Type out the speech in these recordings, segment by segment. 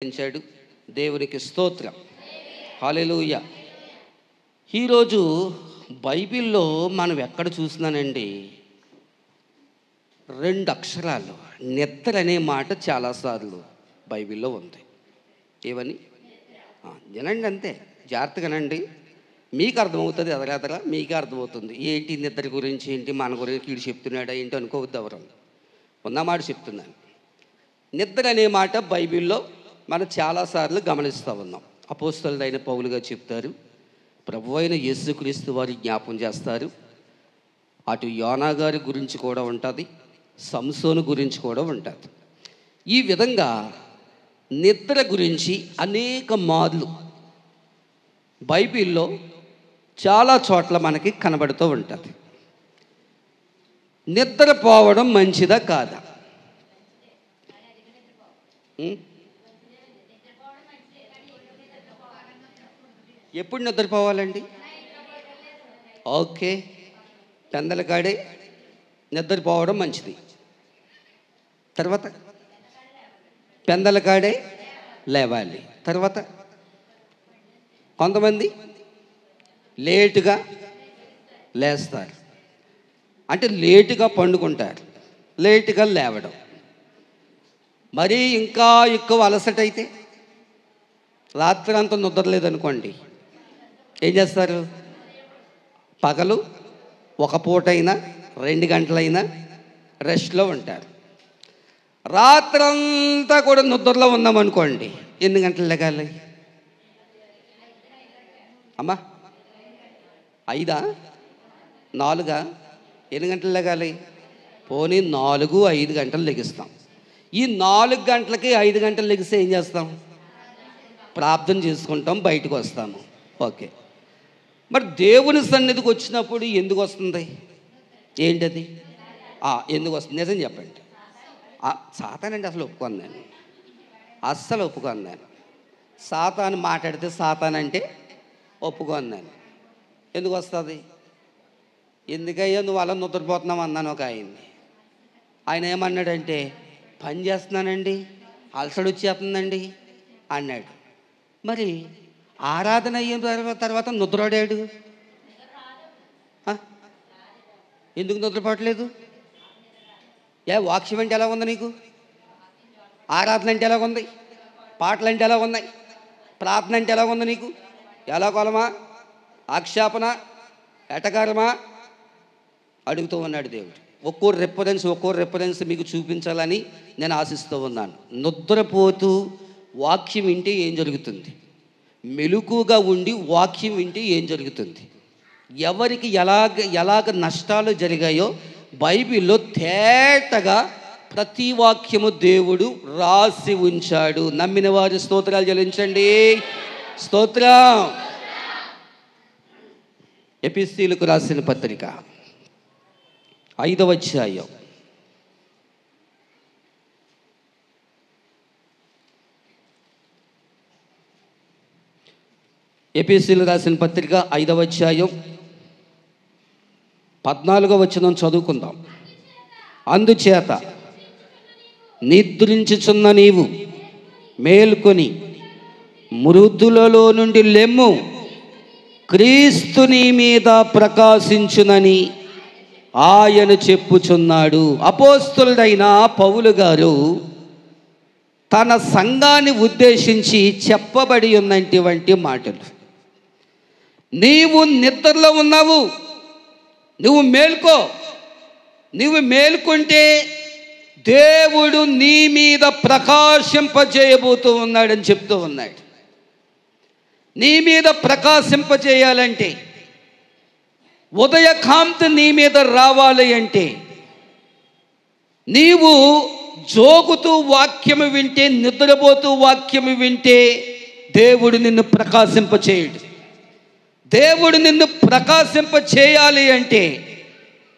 పెంచాడు. దేవునికి స్తోత్రం. హల్లెలూయా. ఈరోజు బైబిల్లో మనం ఎక్కడ చూసినానండి, 2 అక్షరాలు నిద్ర అనే మాట చాలాసార్లు బైబిల్లో ఉంది. ఏమని వినండి, అంతే, జాగ్రత్తగానండి, మీకు అర్థమవుతుంది. ఎదరెదర మీకే అర్థమవుతుంది. ఏంటి నిద్ర గురించి, ఏంటి మన గురించి వీడు చెప్తున్నాడా ఏంటి అనుకోవద్దు. ఎవరు ఉన్నమాట చెప్తున్నాను. నిద్ర అనే మాట బైబిల్లో మనం చాలాసార్లు గమనిస్తూ ఉన్నాం. అపోస్తలుడైన పౌలు గారు చెప్తారు, ప్రభువైన అయిన యేసుక్రీస్తు వారి జ్ఞాపం చేస్తారు. అటు యోనా గారి గురించి కూడా ఉంటుంది, సంసోను గురించి కూడా ఉంటుంది. ఈ విధంగా నిద్ర గురించి అనేక మార్లు బైబిల్లో చాలా చోట్ల మనకి కనబడుతూ ఉంటుంది. నిద్రపోవడం మంచిదా కాదా? ఎప్పుడు నిద్రపోవాలండి? ఓకే, పెందల కాడే నిద్రపోవడం మంచిది. తర్వాత పెందల కాడే లేవాలి. తర్వాత కొంతమంది లేటుగా లేస్తారు, అంటే లేటుగా పండుకుంటారు, లేటుగా లేవడం. మరీ ఇంకా ఎక్కువ అలసట అయితే, రాత్రి అంతా నిద్రలేదనుకోండి, ఏం చేస్తారు? పగలు ఒక పూటైనా 2 గంటలైనా రెస్ట్లో ఉంటారు. రాత్రంతా కూడా నిద్రలో ఉన్నామనుకోండి, ఎన్ని గంటలు లెగాలి అమ్మా? 5, 4, ఎన్ని గంటలు లెగాలి? పోనీ 4, 5 గంటలు లెగిస్తాం. ఈ 4 గంటలకి 5 గంటలు లెగిస్తే ఏం చేస్తాం? ప్రార్థన చేసుకుంటాం, బయటకు వస్తాము. ఓకే, మరి దేవుని సన్నిధికి వచ్చినప్పుడు ఎందుకు వస్తుంది? ఏంటది? ఎందుకు వస్తుంది? నిజం చెప్పండి. సాతానండి, అసలు ఒప్పుకోను నేను, అస్సలు ఒప్పుకోను నేను. సాతాను మాట్లాడితే సాతాన్ అంటే ఒప్పుకోను నేను. ఎందుకు వస్తుంది? ఎందుకయ్యా నువ్వు అలా నిద్రపోతున్నావు అన్నాను ఒక ఆయన్ని. ఆయన ఏమన్నాడంటే, పని చేస్తున్నానండి, అలసట వచ్చేస్తుందండి అన్నాడు. మరి ఆరాధన అయిన తర్వాత నిద్రపోయాడు. ఎందుకు నిద్రపోవట్లేదు? వాక్యం అంటే ఎలా ఉంది నీకు? ఆరాధన అంటే ఎలా ఉంది? పాటలు అంటే ఎలా ఉన్నాయి? ప్రార్థన అంటే ఎలా ఉంది నీకు? ఎలా కొలమా, ఆక్షేపణ, ఎటకారమా అడుగుతూ ఉన్నాడు దేవుడు. ఒక్కో రెఫరెన్స్ మీకు చూపించాలని నేను ఆశిస్తూ ఉన్నాను. నిద్రపోతూ వాక్యం వింటే ఏం జరుగుతుంది? మెలకుగా ఉండి వాక్యం వింటే ఏం జరుగుతుంది? ఎవరికి ఎలాగ నష్టాలు జరిగాయో బైబిల్లో తేటగా ప్రతి వాక్యము దేవుడు రాసి ఉంచాడు. నమ్మిన వారి స్తోత్రాలు చెల్లించండి. స్తోత్రం. ఎఫెసీయులకు రాసిన పత్రిక 5వ అధ్యాయం ఎఫెసీయులకు రాసిన పత్రిక 5వ అధ్యాయం 14వ వచనం చదువుకుందాం. అందుచేత నిద్రించుచున్న నీవు మేల్కొని మృతులలో నుండి లెమ్ము, క్రీస్తు నీ మీద ప్రకాశించునని ఆయన చెప్పుచున్నాడు. అపోస్తలుడైన పౌలు గారు తన సంఘాన్ని ఉద్దేశించి చెప్పబడి ఉన్నటువంటి మాటలు. నీవు నిద్రలో ఉన్నావు, నువ్వు మేల్కో. నువ్వు మేల్కొంటే దేవుడు నీ మీద ప్రకాశింపజేయబోతూ ఉన్నాడని చెప్తూ ఉన్నాడు. నీ మీద ప్రకాశింపజేయాలంటే, ఉదయకాంతి నీ మీద రావాలి అంటే, నీవు జోగుతూ వాక్యము వింటే, నిద్రపోతూ వాక్యము వింటే దేవుడు నిన్ను ప్రకాశింపచేయడు. దేవుడు నిన్ను ప్రకాశింపచేయాలి అంటే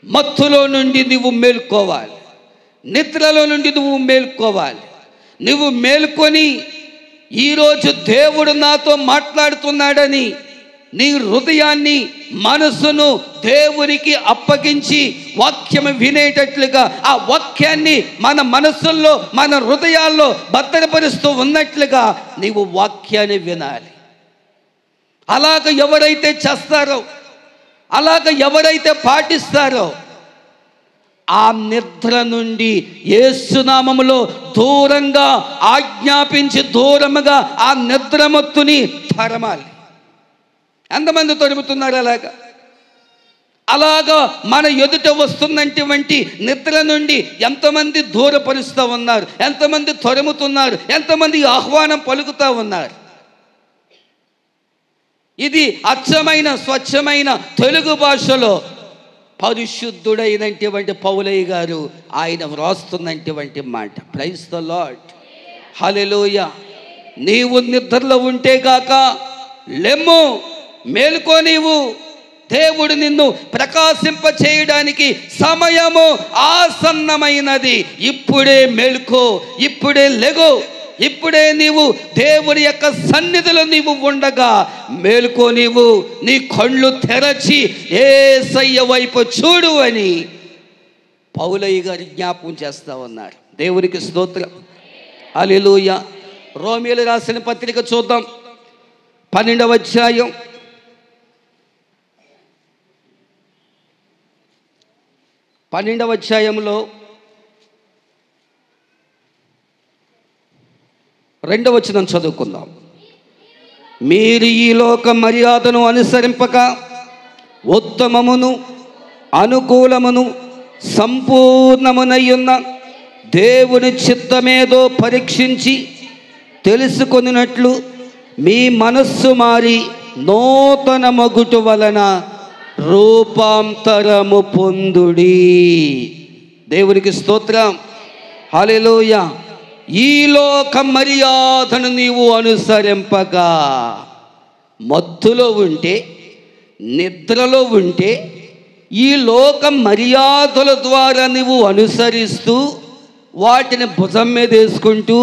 మత్తులో నుండి నువ్వు మేల్కోవాలి, నిద్రలో నుండి నువ్వు మేల్కోవాలి. నువ్వు మేల్కొని ఈరోజు దేవుడు నాతో మాట్లాడుతున్నాడని నీ హృదయాన్ని మనసును దేవునికి అప్పగించి వాక్యము వినేటట్లుగా ఆ వాక్యాన్ని మన మనసుల్లో మన హృదయాల్లో భద్రపరుస్తూ ఉన్నట్లుగా నీవు వాక్యాన్ని వినాలి. అలాగ ఎవరైతే చేస్తారో, అలాగ ఎవరైతే పాటిస్తారో ఆ నిద్ర నుండి యేసునామములో దూరంగా ఆజ్ఞాపించి దూరముగా ఆ నిద్రమత్తుని తరమాలి. ఎంతమంది తరుముతున్నారు అలాగా మన ఎదుట వస్తున్నటువంటి నిద్ర నుండి ఎంతమంది దూరపరుస్తూ ఉన్నారు, ఎంతమంది తరుముతున్నారు, ఎంతమంది ఆహ్వానం పలుకుతూ ఉన్నారు. ఇది అచ్చమైన స్వచ్ఛమైన తెలుగు భాషలో పరిశుద్ధుడైనటువంటి పౌలయ్య గారు ఆయన వ్రాస్తున్నటువంటి మాట. ప్రైజ్ ద లార్డ్, హల్లెలూయా. నీవు నిద్రలో ఉంటే గాక లెమ్ము, మేలుకో, నీవు దేవుడు నిన్ను ప్రకాశింప చేయడానికి సమయము ఆసన్నమైనది. ఇప్పుడే మేలుకో, ఇప్పుడే లెగు, ఇప్పుడే నీవు దేవుని యొక్క సన్నిధిలో నీవు ఉండగా మేలుకో, నీవు నీ కళ్ళు తెరచి యేసయ్య వైపు చూడు అని పౌలయ్య గారు జ్ఞాపకం చేస్తూ ఉన్నారు. దేవునికి స్తోత్రం, హల్లెలూయా. రోమీయులు రాసిన పత్రిక చూద్దాం, 12వ అధ్యాయం 12వ అధ్యాయంలో 2వ వచనం చదువుకుందాం. మీరు ఈ లోక మర్యాదను అనుసరింపక ఉత్తమమును అనుకూలమును సంపూర్ణమునయ్యున్న దేవుని చిత్తమేదో పరీక్షించి తెలుసుకొనినట్లు మీ మనస్సు మారి నూతన మగుటు వలన రూపాంతరము పొందుడి. దేవునికి స్తోత్రం, హల్లెలూయా. ఈ లోక మర్యాదను నీవు అనుసరింపగా, మత్తులో ఉంటే, నిద్రలో ఉంటే, ఈ లోక మర్యాదల ద్వారా నువ్వు అనుసరిస్తూ వాటిని భుజం మీద వేసుకుంటూ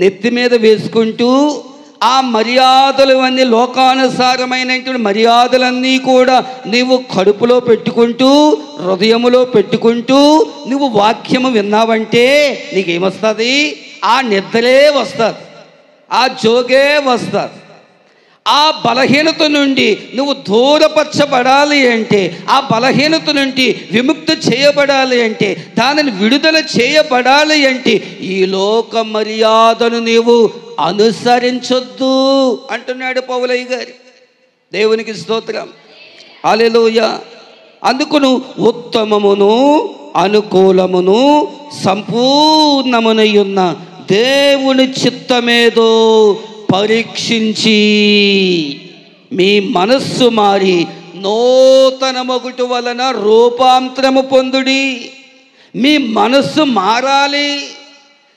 నెత్తి మీద వేసుకుంటూ ఆ మర్యాదలు అన్నీ లోకానుసారమైనటువంటి మర్యాదలన్నీ కూడా నీవు కడుపులో పెట్టుకుంటూ హృదయములో పెట్టుకుంటూ నువ్వు వాక్యము విన్నావంటే నీకేమొస్తుంది? ఆ నిద్రే వస్తుంది, ఆ జోగే వస్తుంది. ఆ బలహీనత నుండి నువ్వు దూరపరచబడాలి అంటే, ఆ బలహీనత నుండి విముక్తి చేయబడాలి అంటే, దానిని విడుదల చేయబడాలి అంటే ఈ లోక మర్యాదను నీవు అనుసరించొద్దు అంటున్నాడు పౌలయ్య గారు. దేవునికి స్తోత్రం, హల్లెలూయా. అందుకును ఉత్తమమును అనుకూలమును సంపూర్ణమునయున్న దేవుని చిత్తమేదో పరీక్షించి మీ మనస్సు మారి నూతన మొగుటు వలన రూపాంతరము పొందుడి. మీ మనస్సు మారాలి,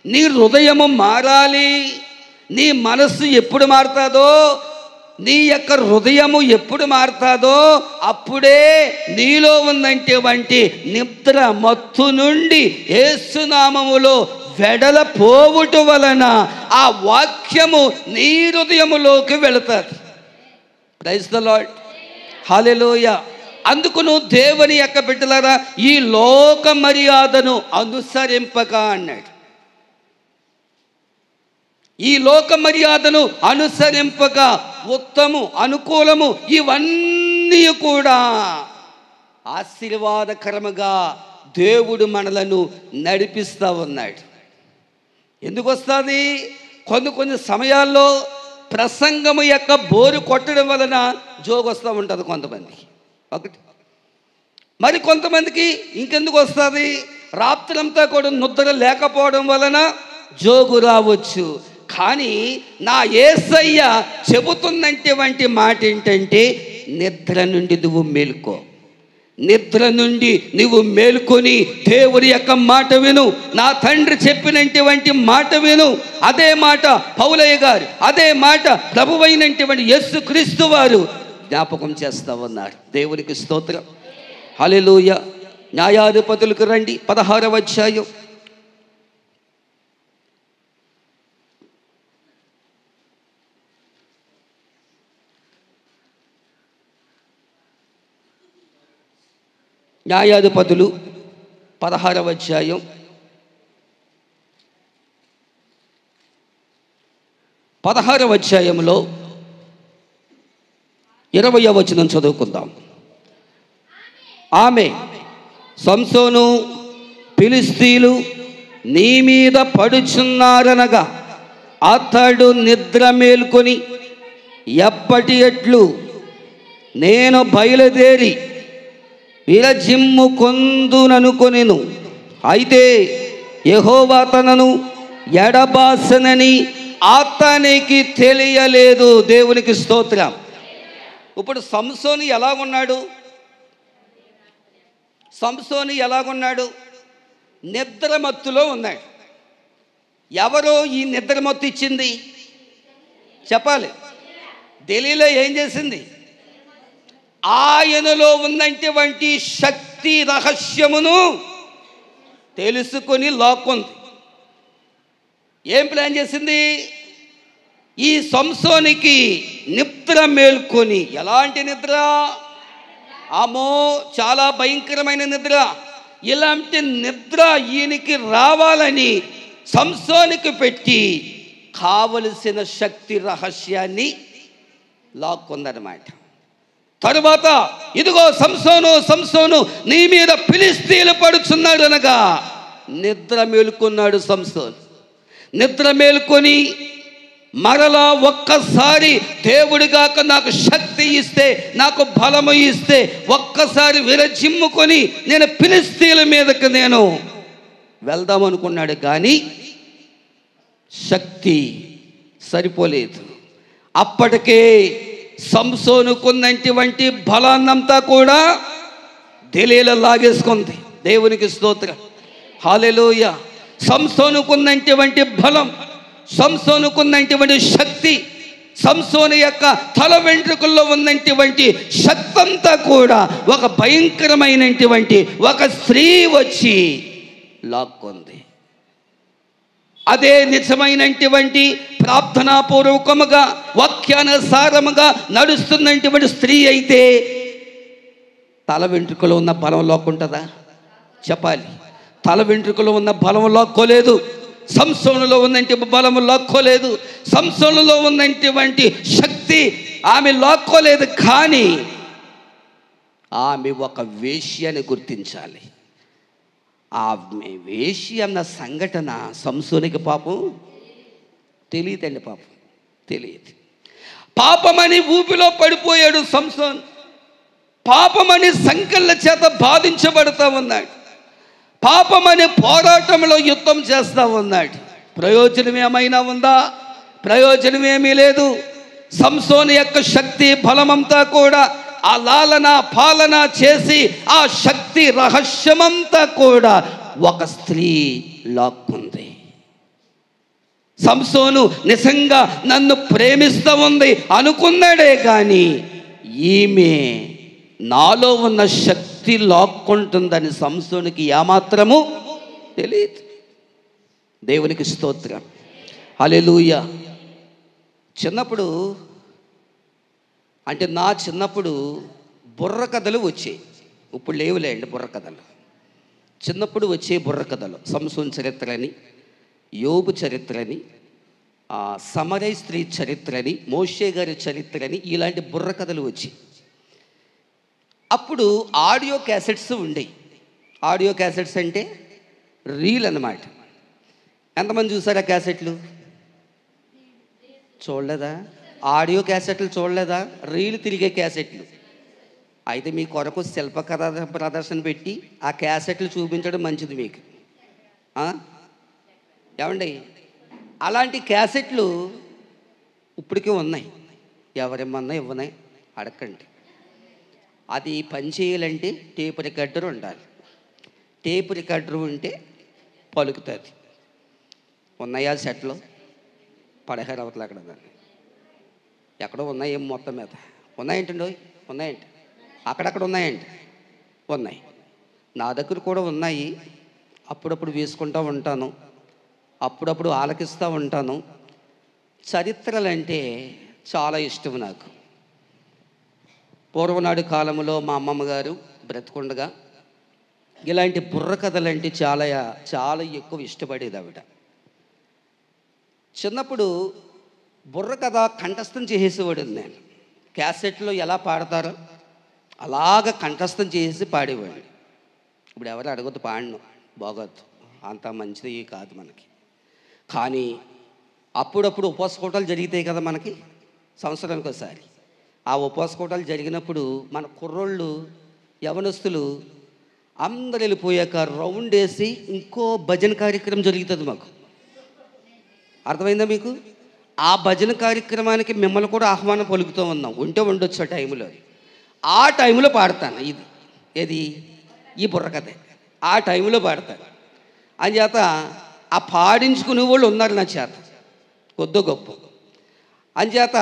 నీ హృదయము మారాలి. నీ మనస్సు ఎప్పుడు మారుతుందో, నీ యొక్క హృదయము ఎప్పుడు మారుతుందో అప్పుడే నీలో ఉన్నటువంటి నిద్ర మత్తు నుండి యేసునామములో వెడల పోవుట వలన ఆ వాక్యము నీ హృదయములోకి వెళుతుంది. ప్రైజ్ ద లార్డ్, హల్లెలూయా. అందుకు నువ్వు దేవుని యొక్క బిడ్డలారా ఈ లోక మర్యాదను అనుసరింపక అన్నాడు. ఈ లోక మర్యాదను అనుసరింపక ఉత్తము అనుకూలము ఇవన్నీ కూడా ఆశీర్వాదకరముగా దేవుడు మనలను నడిపిస్తూ ఉన్నాడు. ఎందుకు వస్తుంది? కొన్ని సమయాల్లో ప్రసంగము యొక్క బోరు కొట్టడం వలన జోగు వస్తూ ఉంటుంది కొంతమందికి, ఒకటి. మరి కొంతమందికి ఇంకెందుకు వస్తుంది? రాత్రంతా కూడా నిద్ర లేకపోవడం వలన జోగు రావచ్చు. కానీ నా యేసయ్య చెబుతున్నటువంటి మాట ఏంటంటే, నిద్ర నుండి నువ్వు మేలుకో, నిద్ర నుండి నువ్వు మేలుకొని దేవుని యొక్క మాట విను, నా తండ్రి చెప్పినటువంటి మాట విను. అదే మాట పౌలయ్య గారు, అదే మాట ప్రభువైనటువంటి యేసుక్రీస్తు వారు జ్ఞాపకం చేస్తూ ఉన్నారు. దేవునికి స్తోత్రం, హల్లెలూయా. న్యాయాధిపతులకు రండి, 16వ అధ్యాయం. న్యాయాధిపతులు 16వ అధ్యాయం 16వ అధ్యాయంలో 20వ వచనం చదువుకుందాం. ఆమె సంసోను, ఫిలిష్తీయులు నీ మీద పడుచున్నారనగా అతడు నిద్ర మేల్కొని ఎప్పటి ఎట్లు నేను బయలుదేరి విరజిమ్ము కొందుననుకొనెను. అయితే యెహోవా తనను ఎడబాసనని అతనికి తెలియలేదు. దేవునికి స్తోత్రం. ఇప్పుడు సంసోను ఎలాగున్నాడు? సంసోను ఎలాగున్నాడు? నిద్రమత్తులో ఉన్నాడు. ఎవరో ఈ నిద్రమత్తు ఇచ్చింది? చెప్పాలి. దెలీలా ఏం చేసింది? ఆయనలో ఉన్నటువంటి శక్తి రహస్యమును తెలుసుకొని లాక్కుంది. ఏం ప్లాన్ చేసింది? ఈ సంసోనికి నిద్ర మేల్కొని, ఎలాంటి నిద్ర? అమ్మో, చాలా భయంకరమైన నిద్ర. ఇలాంటి నిద్ర ఈయనకి రావాలని సంసోనికి పెట్టి కావలసిన శక్తి రహస్యాన్ని లాక్కుందనమాట. తరువాత ఇదిగో సంసోను, సంసోను నీ మీద ఫిలిష్తీయులు పడుచున్నాడు అనగా నిద్ర మేలుకున్నాడు సంసోను. నిద్ర మేలుకొని మరలా ఒక్కసారి దేవుడిగాక నాకు శక్తి ఇస్తే, నాకు బలము ఇస్తే ఒక్కసారి విరజిమ్ముకొని నేను ఫిలిష్తీయుల మీదకి నేను వెళ్దాం అనుకున్నాడు. కానీ శక్తి సరిపోలేదు. అప్పటికే సంసోనుకున్నటువంటి బలాన్నంతా కూడా దెలీలా లాగేసుకుంది. దేవునికి స్తోత్రం, హల్లెలూయా. సంసోనుకున్నటువంటి బలం, సంసోనుకున్నటువంటి శక్తి, సంసోను యొక్క తల వెంట్రుకల్లో ఉన్నటువంటి శక్తి అంతా కూడా ఒక భయంకరమైనటువంటి ఒక స్త్రీ వచ్చి లాక్కుంది. అదే నిజమైనటువంటి ప్రార్థనాపూర్వకముగా వాక్యానుసారముగా నడుస్తున్నటువంటి స్త్రీ అయితే తల వెంట్రుకలో ఉన్న బలం లాక్కుంటుందా? చెప్పాలి. తల వెంట్రుకలో ఉన్న బలం లాక్కోలేదు. సంసోనులో ఉన్నటువంటి బలము లాక్కోలేదు. సంసోనులో ఉన్నటువంటి శక్తి ఆమె లాక్కోలేదు. కానీ ఆమె ఒక వేశ్య అని గుర్తించాలి. ఆమె వేశ్య అన్న సంఘటన సంసోనికి పాపం తెలియదండి. పాపం తెలియదు. పాపమని ఊపిలో పడిపోయాడు సంసోన్. పాపమని సంకళ్ళ చేత బాధించబడుతూ ఉన్నాడు. పాపమనే పోరాటంలో యుద్ధం చేస్తూ ఉన్నాడు. ప్రయోజనం ఏమైనా ఉందా? ప్రయోజనం ఏమీ లేదు. సంసోను యొక్క శక్తి బలమంతా కూడా ఆ లాలన పాలన చేసి ఆ శక్తి రహస్యమంతా కూడా ఒక స్త్రీ లాక్కుంది. సంసోను నిజంగా నన్ను ప్రేమిస్తూ ఉంది అనుకున్నాడే కానీ ఈమె నాలో ఉన్న శక్తి లాక్కుంటుందని సంసోనికి ఏమాత్రము తెలియదు. దేవునికి స్తోత్రం, హల్లెలూయా. చిన్నప్పుడు అంటే నా చిన్నప్పుడు బుర్ర కథలు వచ్చాయి. ఇప్పుడు లేవులేండి బుర్ర కథలు. చిన్నప్పుడు వచ్చే బుర్ర కథలు సంసోన్ చరిత్రని, యోబు చరిత్రని, సమరై స్త్రీ చరిత్రని, మోషే గారి చరిత్రని, ఇలాంటి బుర్ర కథలు వచ్చాయి. అప్పుడు ఆడియో క్యాసెట్స్ ఉండేవి. ఆడియో క్యాసెట్స్ అంటే రీల్ అన్నమాట. ఎంతమంది చూసారా క్యాసెట్లు? చూడలేదా? ఆడియో క్యాసెట్లు చూడలేదా? రీల్ తిరిగే క్యాసెట్లు. అయితే మీ కొరకు శిల్ప కథ ప్రదర్శన పెట్టి ఆ క్యాసెట్లు చూపించడం మంచిది మీకు. ఏమండి, అలాంటి క్యాసెట్లు ఇప్పటికీ ఉన్నాయి. ఎవరేమన్నా ఇవ్వనాయి అడగండి. అది పని చేయాలంటే టేప్ రికార్డర్ ఉండాలి. టేప్ రికార్డర్ ఉంటే పలుకుతుంది. ఉన్నాయా సెట్లో? 16 అవతల అక్కడ దాన్ని ఎక్కడో ఉన్నాయి. ఏం మొత్తం మీద ఉన్నాయంటండి? ఉన్నాయండి, అక్కడక్కడ ఉన్నాయండి. ఉన్నాయి, నా దగ్గర కూడా ఉన్నాయి. అప్పుడప్పుడు వేసుకుంటూ ఉంటాను, అప్పుడప్పుడు ఆలకిస్తూ ఉంటాను. చరిత్రలు అంటే చాలా ఇష్టం నాకు. పూర్వనాడు కాలంలో మా అమ్మమ్మ గారు బ్రతికుండగా ఇలాంటి బుర్ర కథలంటే చాలా చాలా ఎక్కువ ఇష్టపడేది ఆవిడ. చిన్నప్పుడు బుర్ర కథ కంఠస్థం చేసేవాడు నేను. క్యాసెట్లో ఎలా పాడతారో అలాగ కంఠస్థం చేసి పాడేవాడిని. ఇప్పుడు ఎవరు అడగద్దు, పాడను బాగోద్దు, అంత మంచిది కాదు మనకి. కానీ అప్పుడప్పుడు ఉపవాస కూటాలు జరుగుతాయి కదా మనకి, సంవత్సరానికి ఒకసారి. ఆ ఉపవాస కూటాలు జరిగినప్పుడు మన కుర్రోళ్ళు యవనస్తులు అందరు వెళ్ళిపోయాక రౌండ్ వేసి ఇంకో భజన కార్యక్రమం జరుగుతుంది మాకు. అర్థమైందా మీకు? ఆ భజన కార్యక్రమానికి మిమ్మల్ని కూడా ఆహ్వానం పలుకుతూ ఉన్నాం. ఉంటే ఉండొచ్చు ఆ టైంలో. ఆ టైంలో పాడతాను. ఏది ఈ బుర్రకథ ఆ టైంలో పాడతాను. అంచేత ఆ పాడించుకునే వాళ్ళు ఉన్నారు నా చేత కొద్దో గొప్ప. అంచేత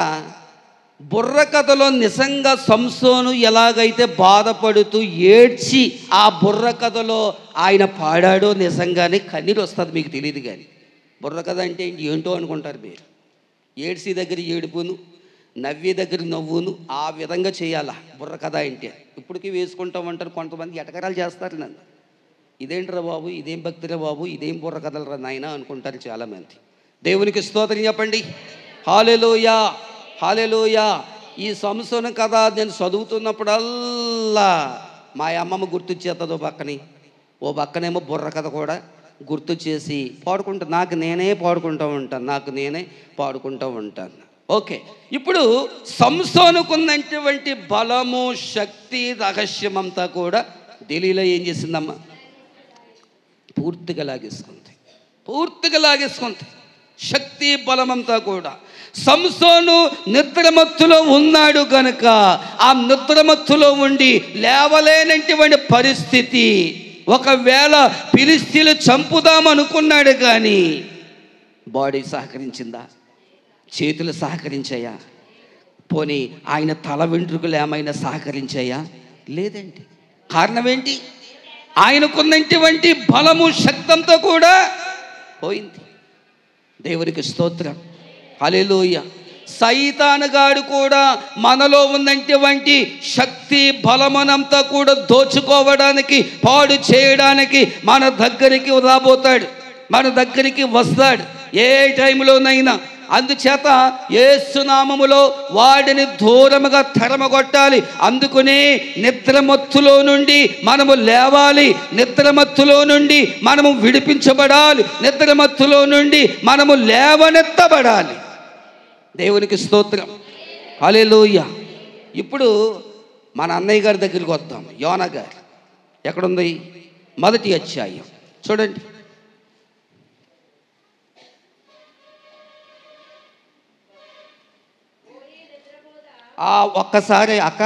బుర్రకథలో నిజంగా సంసోను ఎలాగైతే బాధపడుతూ ఏడ్చి ఆ బుర్రకథలో ఆయన పాడాడో నిజంగానే కన్నీరు వస్తుంది. మీకు తెలియదు కానీ బుర్రకథ అంటే ఏంటో అనుకుంటారు మీరు. ఏడ్చి దగ్గర ఏడుపును, నవ్వే దగ్గర నవ్వును, ఆ విధంగా చేయాలా బుర్రకథ అంటే. ఇప్పటికీ వేసుకుంటామంటారు కొంతమంది, ఎటకరాలు చేస్తారు నన్ను. ఇదేంట్రా బాబు, ఇదేం భక్తిరా బాబు, ఇదేం బుర్రకథలరా నాయన అనుకుంటారు చాలామంది. దేవునికి స్తోత్రం చెప్పండి. హల్లెలూయా, హల్లెలూయా. ఈ సంసోను కథ నేను చదువుతున్నప్పుడల్లా మా అమ్మమ్మ గుర్తొచ్చేస్తుంది ఓ పక్కనేమో బుర్రకథ కూడా గుర్తు చేసి పాడుకుంటాను. నాకు నేనే పాడుకుంటూ ఉంటాను. ఓకే, ఇప్పుడు సంసోనుకున్నటువంటి బలము, శక్తి, రహస్యమంతా కూడా ఢిల్లీలో ఏం చేసిందమ్మా? పూర్తిగా లాగేసుకుంది. శక్తి బలమంతా కూడా. సంసోను నిద్రమత్తులో ఉన్నాడు కనుక ఆ నిద్రమత్తులో ఉండి లేవలేనటువంటి పరిస్థితి. ఒకవేళ ఫిలిష్తీయులు చంపుదామనుకున్నాడు కానీ బాడీ సహకరించిందా? చేతులు సహకరించాయా? పోనీ ఆయన తల వెంట్రుకలు ఏమైనా సహకరించాయా? లేదండి. కారణం ఏంటి? ఆయనకున్నటువంటి బలము, శక్తంతో కూడా పోయింది. దేవునికి స్తోత్రం, హల్లెలూయా. సైతానుగాడు కూడా మనలో ఉన్నటువంటి శక్తి, బలమనంతా కూడా దోచుకోవడానికి, పాడు చేయడానికి మన దగ్గరికి రాబోతాడు, మన దగ్గరికి వస్తాడు ఏ టైంలోనైనా. అందుచేత యేసు నామములో వాడిని దూరముగా తరమగొట్టాలి. అందుకనే నిద్రమత్తులో నుండి మనము లేవాలి, నిద్రమత్తులో నుండి మనము విడిపించబడాలి, నిద్రమత్తులో నుండి మనము లేవనెత్తబడాలి. దేవునికి స్తోత్రం, హల్లెలూయా. ఇప్పుడు మన అన్నయ్య గారి దగ్గరికి వద్దాం. యోనా గారు ఎక్కడుంది? 1వ అధ్యాయం చూడండి. ఒక్కసారి అక్క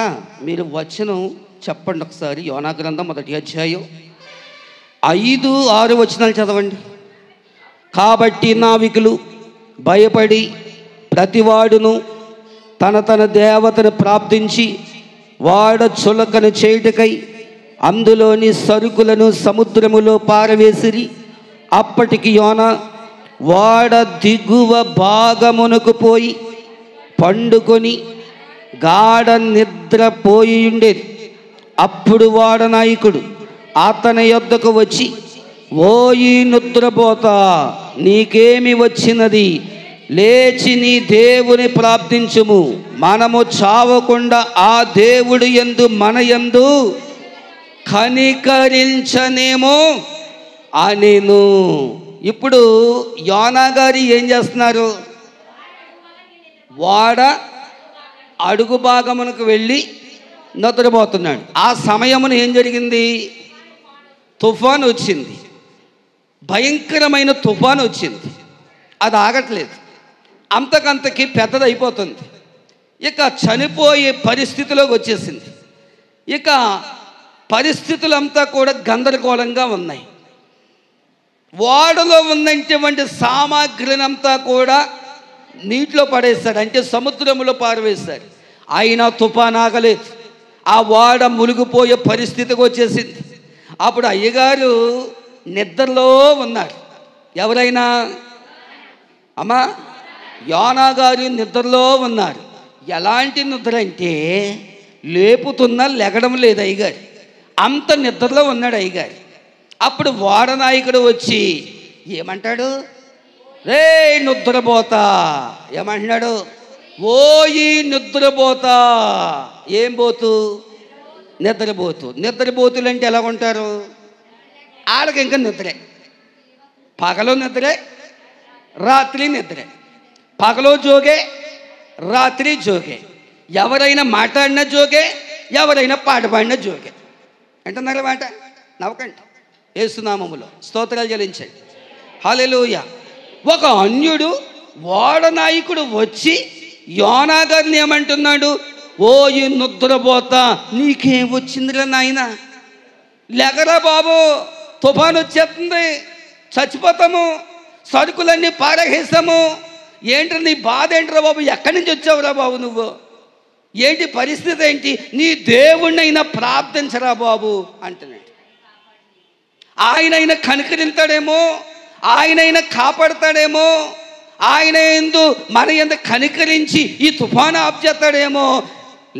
మీరు వచనం చెప్పండి ఒకసారి. యోనా గ్రంథం 1వ అధ్యాయం 5, 6 వచనాలు చదవండి. కాబట్టి నావికులు భయపడి ప్రతివాడును తన దేవతను ప్రార్థించి వాడ చులకను చేయుటకై అందులోని సరుకులను సముద్రములో పారవేసిరి. అప్పటికి యోనా వాడ దిగువ భాగమునకు పోయి పండుకొని గాఢ నిద్రపోయి ఉండేది. అప్పుడు వాడ నాయకుడు అతని యొద్దకు వచ్చి, ఓ ఈ నిద్రపోతా, నీకేమి వచ్చినది? లేచి నీ దేవుని ప్రార్థించుము, మనము చావకుండా ఆ దేవుడు యందు మన యందు కనికరించనేమో అనెను. ఇప్పుడు యోనా గారు ఏం చేస్తున్నారు? వాడ అడుగు భాగమునకు వెళ్ళి నిద్రపోతున్నాడు. ఆ సమయమున ఏం జరిగింది? తుఫాను వచ్చింది, భయంకరమైన తుఫాను వచ్చింది. అది ఆగట్లేదు, అంతకంతకి పెద్దదైపోతుంది. ఇక చనిపోయే పరిస్థితిలోకి వచ్చేసింది. ఇక పరిస్థితులంతా కూడా గందరగోళంగా ఉన్నాయి. ఓడలో ఉన్నటువంటి సామాగ్రినంతా కూడా నీటిలో పడేశాడు, అంటే సముద్రంలో పారవేశాడు. అయినా తుఫాను ఆగలేదు, ఆ ఓడ మునిగిపోయే పరిస్థితికి వచ్చేసింది. అప్పుడు అయ్యగారు నిద్రలో ఉన్నారు. ఎవరైనా అమ్మా? యోనా గారు నిద్రలో ఉన్నారు. ఎలాంటి నిద్ర అంటే లేపుతున్నా లెగడం లేదు అయ్యగారు, అంత నిద్రలో ఉన్నాడు అయ్యగారు. అప్పుడు వాడనాయకుడు వచ్చి ఏమంటాడు? రే నిద్రపోతా, ఏమంటున్నాడు? ఓ ఈ నిద్రపోతా. ఏం పోతు? నిద్రపోతు. నిద్రపోతులు అంటే ఎలా ఉంటారు? వాళ్ళకి ఇంకా నిద్రే. పగలు నిద్రే, రాత్రి నిద్రే. పగలు జోగే, రాత్రి జోగే. ఎవరైనా మాట్లాడిన జోగే, ఎవరైనా పాట పాడిన జోగే. అంటున్నారు మాట. నవ్వకండి. యేసునామములో స్తోత్రాలు చెల్లించండి. హల్లెలూయా. ఒక అన్యుడు వాడనాయకుడు వచ్చి యోనా గారిని ఏమంటున్నాడు? ఓ ఈ నిద్రపోతా, నీకేం వచ్చిందిరా నాయన, లెగరా బాబు, తుఫాను వచ్చేస్తుంది, చచ్చిపోతాము, సరుకులన్నీ పారహేస్తాము, ఏంటి నీ బాధ ఏంటిరా బాబు, ఎక్కడి నుంచి వచ్చావురా బాబు నువ్వు, ఏంటి పరిస్థితి ఏంటి, నీ దేవుణ్ణైనా ప్రార్థించరా బాబు అంటున్నాడు. ఆయనైనా కనికరిస్తాడేమో, ఆయనైనా కాపాడతాడేమో, ఆయన ఎందు మన ఎందు కనికరించి ఈ తుఫాను ఆఫ్ చేస్తాడేమో.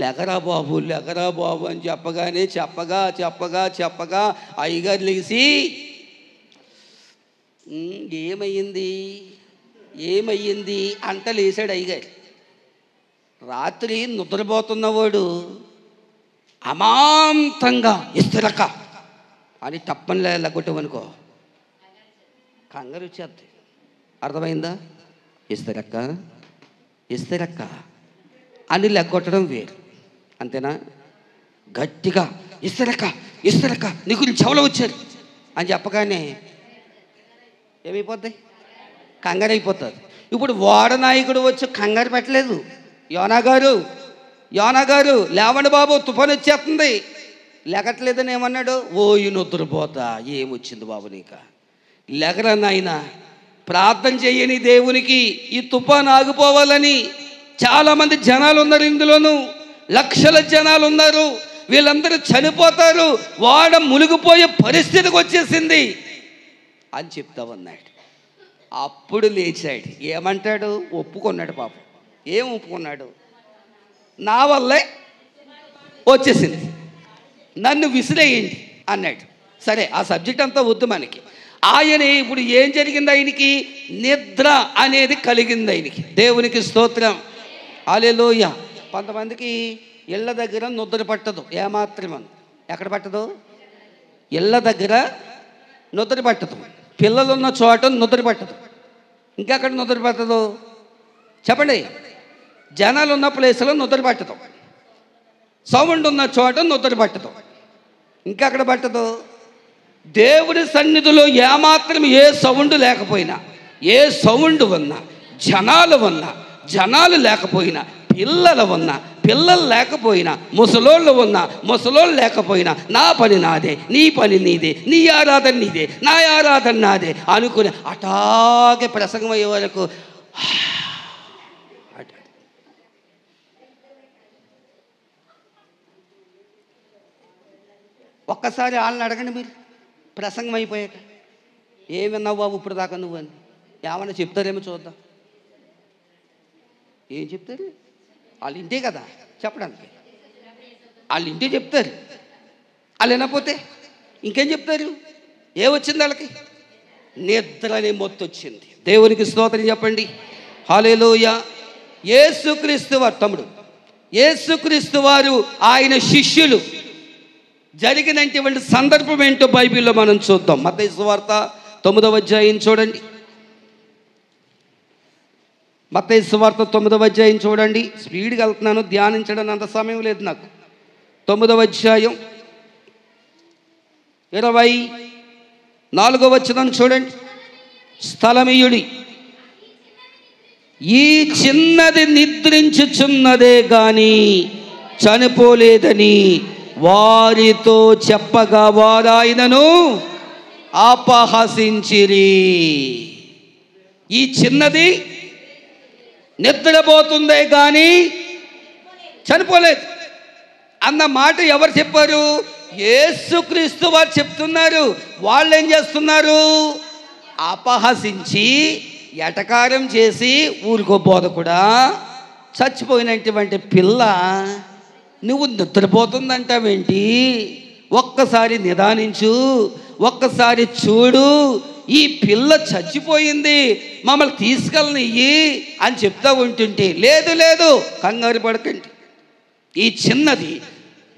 లెగరా బాబు, లెగరా బాబు అని చెప్పగానే చెప్పగా అయ్యగారు లేచి ఏమయ్యింది అంట లేచాడు అయ్యగారు. రాత్రి నిద్రపోతున్నవాడు అమాంతంగా ఇస్తరక్క అని తప్పని లెగ్గొట్టమనుకో, కంగారు వచ్చేద్ది. అర్థమైందా? ఇస్తరక్క అని లెగ్గొట్టడం వేరు, అంతేనా? గట్టిగా ఇస్తరక్క నీ గురించి చెవులో వచ్చారు అని చెప్పగానే ఏమైపోద్ది? కంగారు అయిపోతుంది. ఇప్పుడు వాడనాయకుడు వచ్చి కంగారు పెట్టలేదు. యోనా గారు లేవండి బాబు, తుఫాను వచ్చేస్తుంది. లెగట్లేదని ఏమన్నాడు? ఓ ఈ నిద్రపోతా, ఏమొచ్చింది బాబు నీకు, లెగరా నాయనా, ప్రార్థన చేయని దేవునికి ఈ తుఫాను ఆగిపోవాలని. చాలామంది జనాలు ఉన్నారు, ఇందులోనూ లక్షల జనాలు ఉన్నారు, వీళ్ళందరూ చనిపోతారు, వాడ మునిగిపోయే పరిస్థితికి వచ్చేసింది అని చెప్తా ఉన్నాడు. అప్పుడు లేచాడు. ఏమంటాడు? ఒప్పుకున్నాడు. పాపం ఏం ఒప్పుకున్నాడు? నా వల్లే వచ్చేసింది, నన్ను విసిరేయండి అన్నాడు. సరే, ఆ సబ్జెక్ట్ అంతా వద్దు మనకి. ఆయన ఇప్పుడు ఏం జరిగింది? ఆయనకి నిద్ర అనేది కలిగింది ఆయనకి. దేవునికి స్తోత్రం. హల్లెలూయా. కొంతమందికి ఇళ్ళ దగ్గర నిద్ర పట్టదు ఏమాత్రం. ఎక్కడ పట్టదు? ఇళ్ళ దగ్గర నిద్ర పట్టదు. పిల్లలున్న చోట నిద్ర పట్టదు. ఇంకెక్కడ నిద్ర పట్టదు చెప్పండి? జనాలు ఉన్న ప్లేస్లో నిద్ర పట్టదు. సౌండ్ ఉన్న చోట నిద్ర పట్టదు. ఇంకెక్కడ పట్టదు? దేవుడి సన్నిధిలో ఏమాత్రం ఏ సౌండ్ లేకపోయినా, ఏ సౌండ్ ఉన్నా, జనాలు లేకపోయినా, పిల్లలు లేకపోయినా, ముసలోళ్ళు లేకపోయినా, నా పని నాదే, నీ పని నీదే, నీ ఆరాధన నీదే, నా ఆరాధన నాదే అనుకుని అటాగే ప్రసంగం అయ్యే వరకు ఒక్కసారి వాళ్ళని అడగండి మీరు, ప్రసంగం అయిపోయాక ఏమన్నావు బాబు ఇప్పుడు దాకా నువ్వు అని ఏమన్నా చెప్తారేమో చూద్దాం. ఏం చెప్తారు? వాళ్ళ ఇంటే కదా చెప్పడానికి, వాళ్ళ ఇంటే చెప్తారు. వాళ్ళు వినకపోతే ఇంకేం చెప్తారు? ఏమొచ్చింది వాళ్ళకి? నిద్ర అనే మొత్తు వచ్చింది. దేవునికి స్తోత్రం చెప్పండి. హల్లెలూయా. యేసుక్రీస్తు వారు తమ్ముడు, యేసుక్రీస్తు వారు ఆయన శిష్యులు జరిగినటువంటి సందర్భం ఏంటో బైబిల్లో మనం చూద్దాం. మత్తయి సువార్త 9వ అధ్యాయం చూడండి. మత్తయి సువార్త 9వ అధ్యాయం చూడండి. స్పీడ్గా వెళ్తున్నాను, ధ్యానించడానికి అంత సమయం లేదు నాకు. 9వ అధ్యాయం 24వ వచనం చూడండి. స్థలమియుడి, ఈ చిన్నది నిద్రించుచున్నదే గాని చనిపోలేదని వారితో చెప్పగా వారాయనను అపహసించిరి. ఈ చిన్నది నిద్రపోతుందే కానీ చనిపోలేదు అన్న మాట ఎవరు చెప్పారు? యేసుక్రీస్తు వారు చెప్తున్నారు. వాళ్ళు ఏం చేస్తున్నారు? అపహసించి ఎటకారం చేసి, ఊరికో బోధకుడా, చచ్చిపోయినటువంటి పిల్ల నువ్వు నిద్రపోతుందంటావేంటి, ఒక్కసారి నిదానించు, ఒక్కసారి చూడు, ఈ పిల్ల చచ్చిపోయింది, మమ్మల్ని తీసుకెళ్ళనియ్యి అని చెప్తా ఉంటుంటే, లేదు లేదు కంగారు పడకండి, ఈ చిన్నది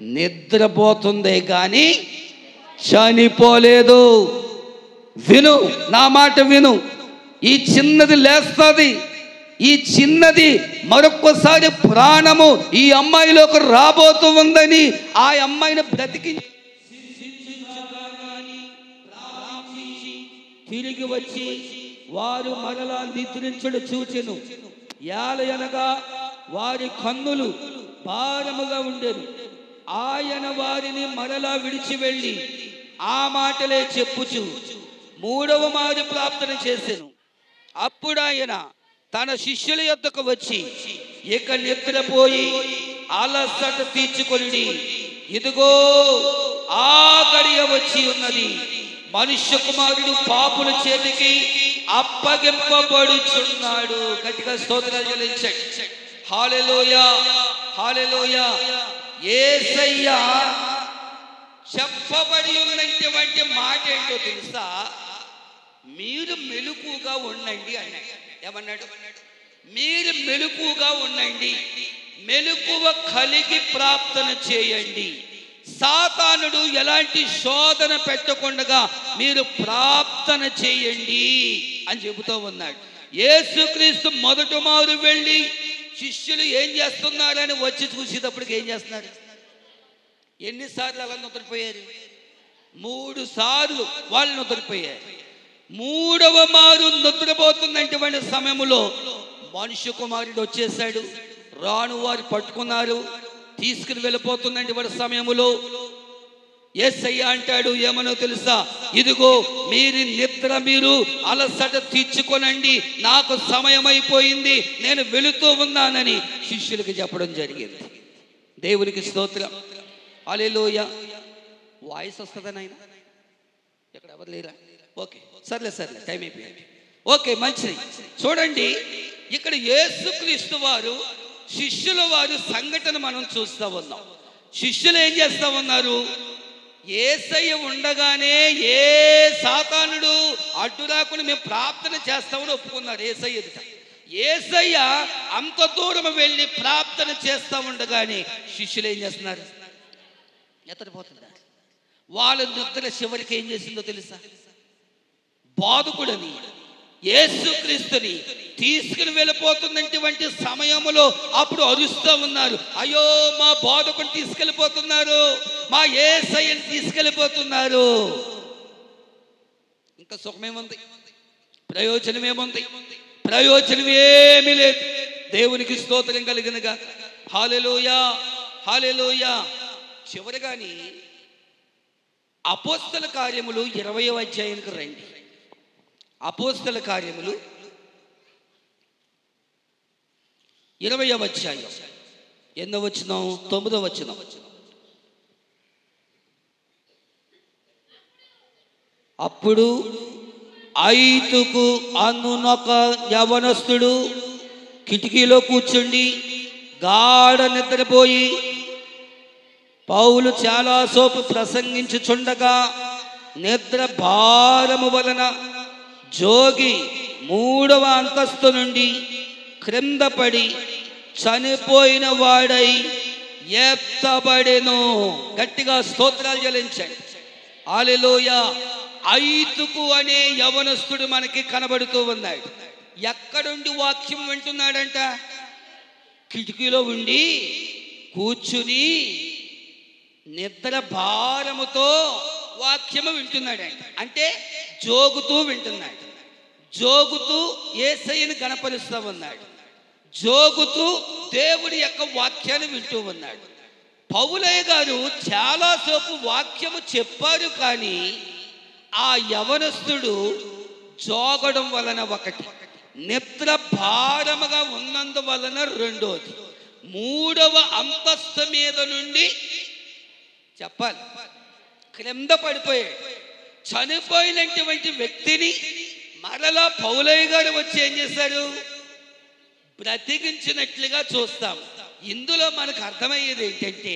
నిద్రపోతుందే కానీ చనిపోలేదు. విను, నా మాట విను, ఈ చిన్నది లేస్తుంది, ఈ చిన్నది మరొక్కసారి ప్రాణము ఈ అమ్మాయిలోకి రాబోతూ ఉందని ఆ అమ్మాయిని బ్రతికించి తిరిగి వచ్చి వారు మరలా నిద్రించడు చూచెను. యాలయనగా వారి కన్నులు భారముగా ఉండెను. ఆయన వారిని మరలా విడిచి వెళ్ళి ఆ మాటలే చెప్పుచు మూడవ మారు ప్రార్థన చేసెను. అప్పుడు ఆయన తన శిష్యుల యొద్దకు వచ్చి, ఇక నిద్రపోయి అలసట తీర్చుకొని, ఇదిగో ఆ గడియ వచ్చి ఉన్నది, మనుష్య కుమారుడు పాపుల చేతికి అప్పగింపబడుచున్నాడు. గట్టిగా స్తోత్రాలు చెల్లించండి. హల్లెలూయా, హల్లెలూయా. యేసయ్య చెప్పబడి ఉన్నటువంటి మాట ఏంటో తెలుసా? మీరు మెలకుగా ఉండండి అన్నాడు. ఏమన్నాడు? మీరు మెలకుగా ఉండండి, మెలకువ కలిగి ప్రార్థన చేయండి. సాతానుడు ఎలాంటి శోధన పెట్టకుండా మీరు ప్రార్థన చేయండి అని చెబుతూ ఉన్నాడు. యేసుక్రీస్తు మొదట మారు వెళ్ళి శిష్యులు ఏం చేస్తున్నారని వచ్చి చూసేటప్పటికి ఏం చేస్తున్నారు? ఎన్నిసార్లు అలా నిద్రపోయారు? 3 సార్లు వాళ్ళు నిద్రపోయారు. 3వ మారు నిద్రపోతున్నటువంటి సమయంలో మనుష్య కుమారుడు వచ్చేసాడు. రాను వారు పట్టుకున్నారు, తీసుకుని వెళ్ళిపోతున్నటువంటి సమయంలో యేసయ్య అంటాడు, ఏమనో తెలుసా? ఇదిగో మీరు అలసట తీర్చుకొనండి, నాకు సమయం అయిపోయింది, నేను వెళుతూ ఉన్నానని శిష్యులకు చెప్పడం జరిగింది. దేవునికి స్తోత్రం, హల్లెలూయా. వాయిస్ వస్తుందా నాయన? ఇక్కడ ఎవరు లేరా? ఓకే, సర్లే టైం అయిపోయింది. ఓకే, మంచిది. చూడండి, ఇక్కడ యేసుక్రీస్తు వారు శిష్యుల వారు సంఘటన మనం చూస్తూ ఉన్నాం. శిష్యులు ఏం చేస్తూ ఉన్నారు? యేసయ్య ఉండగానే ఏ సాతానుడు అడ్డు రాకుండా మేము ప్రార్థన చేస్తామని ఒప్పుకున్నారు యేసయ్య ఎదుట. యేసయ్య అంత దూరం వెళ్ళి ప్రార్థన చేస్తూ ఉండగానే శిష్యులు ఏం చేస్తున్నారు? నిద్రపోతున్నారు. వాళ్ళ నిద్ర చివరికి ఏం చేసిందో తెలుసా? బాధకుడని యేసుక్రీస్తుని తీసుకుని వెళ్ళిపోతున్నటువంటి సమయంలో అప్పుడు అరుస్తూ ఉన్నారు, అయ్యో మా బోధకుని తీసుకెళ్ళిపోతున్నారు, మా యేసయ్యని తీసుకెళ్ళిపోతున్నారు. ఇంకా సుఖమేముంది? ప్రయోజనమేముంది? ప్రయోజనం ఏమీ లేదు. దేవునికి స్తోత్రం కలిగినగా. హల్లెలూయా, హల్లెలూయా. చివరిగాని అపోస్తల కార్యములు 20వ అధ్యాయానికి రండి. అపోస్తల కార్యములు 20వ అధ్యాయం ఎన్నో వచనం? 9వ వచనం. అప్పుడు ఐతుకు అనునొక యవనస్తుడు కిటికీలో కూర్చుండి గాఢ నిద్రపోయి పౌలు చాలా సోపు ప్రసంగించుచుండగా నిద్ర భారము వలన జోగి 3వ అంతస్తు నుండి క్రింద పడి చనిపోయిన వాడై ఎత్తబడెను. గట్టిగా స్తోత్రాలు చెల్లించండి. హల్లెలూయా. ఐతుకు అనే యవనస్తుడు మనకి కనబడుతూ ఉన్నాడు. ఎక్కడుండి వాక్యం వింటున్నాడంట? కిటికీలో ఉండి కూర్చుని నిద్ర భారముతో వాక్యము వింటున్నాడంట. అంటే జోగుతూ వింటున్నాడు. జోగుతూ యేసయ్యను గణపరుస్తూ ఉన్నాడు. జోగుతూ దేవుడి యొక్క వాక్యాన్ని వింటూ ఉన్నాడు. పౌలయ్య గారు చాలాసేపు వాక్యము చెప్పారు, కానీ ఆ యవనస్తుడు జోగడం వలన ఒకటి, నిద్ర భారముగా ఉన్నందువలన రెండోది, 3వ అంతస్తు మీద నుండి చెప్పాలి క్రింద పడిపోయాడు. చనిపోయినటువంటి వ్యక్తిని మరలా పౌలయ్య గారు వచ్చి ఏం చేశారు? బ్రతికించినట్లుగా చూస్తాం. ఇందులో మనకు అర్థమయ్యేది ఏంటంటే,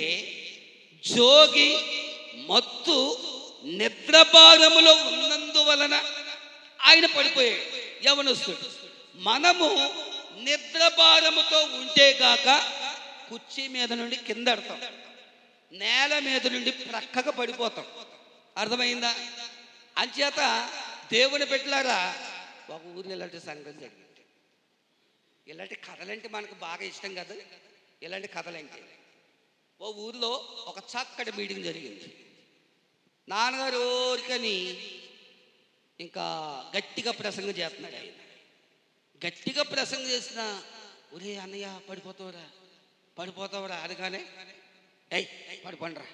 జోగి మత్తు నిద్రభారములో ఉన్నందువలన ఆయన పడిపోయాడు యవనస్తుడు. మనము నిద్రభారముతో ఉంటే గాక కుర్చీ మీద నుండి కింద పడతాం, నేల మీద నుండి ప్రక్కగా పడిపోతాం. అర్థమైందా? అంచేత దేవుని పెట్టలారా, ఒక ఊరిలో ఇలాంటి సంఘం జరిగింది. ఇలాంటి కథలంటే మనకు బాగా ఇష్టం కదా. ఇలాంటి కథలంటే ఓ ఊరిలో ఒక చక్కటి మీటింగ్ జరిగింది. నాన్నగారు ఊరికని ఇంకా గట్టిగా ప్రసంగం చేస్తున్నాడు. ఆయన గట్టిగా ప్రసంగం చేసిన, ఒరే అన్నయ్య పడిపోతావురా అనగానే, ఏయ్ పడిపోండిరా,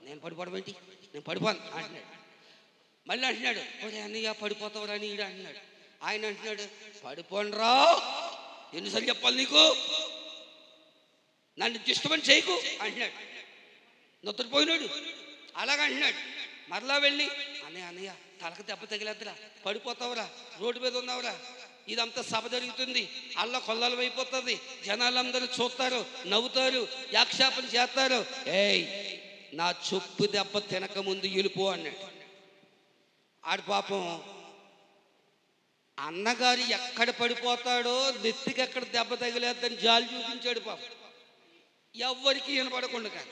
నేను పడిపోవడం ఏంటి, నేను పడిపోను అంటున్నాడు. మళ్ళీ అంటున్నాడు, ఒరే అన్నయ్య పడిపోతావురా అని ఈడ అంటున్నాడు. ఆయన అంటున్నాడు, పడిపోండిరా, ఎన్నిసార్లు చెప్పాలి నీకు, నన్ను డిస్టర్బెన్స్ చేయకు అంటున్నాడు. నొత్తడిపోయినాడు అలాగంటున్నాడు. మరలా వెళ్ళి, అన్నయ్య తలకు దెబ్బ తగిలేద్దురా, పడిపోతావురా, రోడ్డు మీద ఉన్నావురా, ఇదంతా సభ జరుగుతుంది, అల్ల కొల్లలం అయిపోతుంది, జనాలందరూ చూస్తారు, నవ్వుతారు, యాక్షేపణ చేస్తారు. ఏయ్ నా చెప్పు దెబ్బ తినక ముందు ఇలుపు అన్నాడు. ఆడు పాపం అన్నగారు ఎక్కడ పడిపోతాడో, నెత్తికి ఎక్కడ దెబ్బ తగిలేద్దని జాలి చూపించాడు. పాపం ఎవ్వరికి వినపడకుండా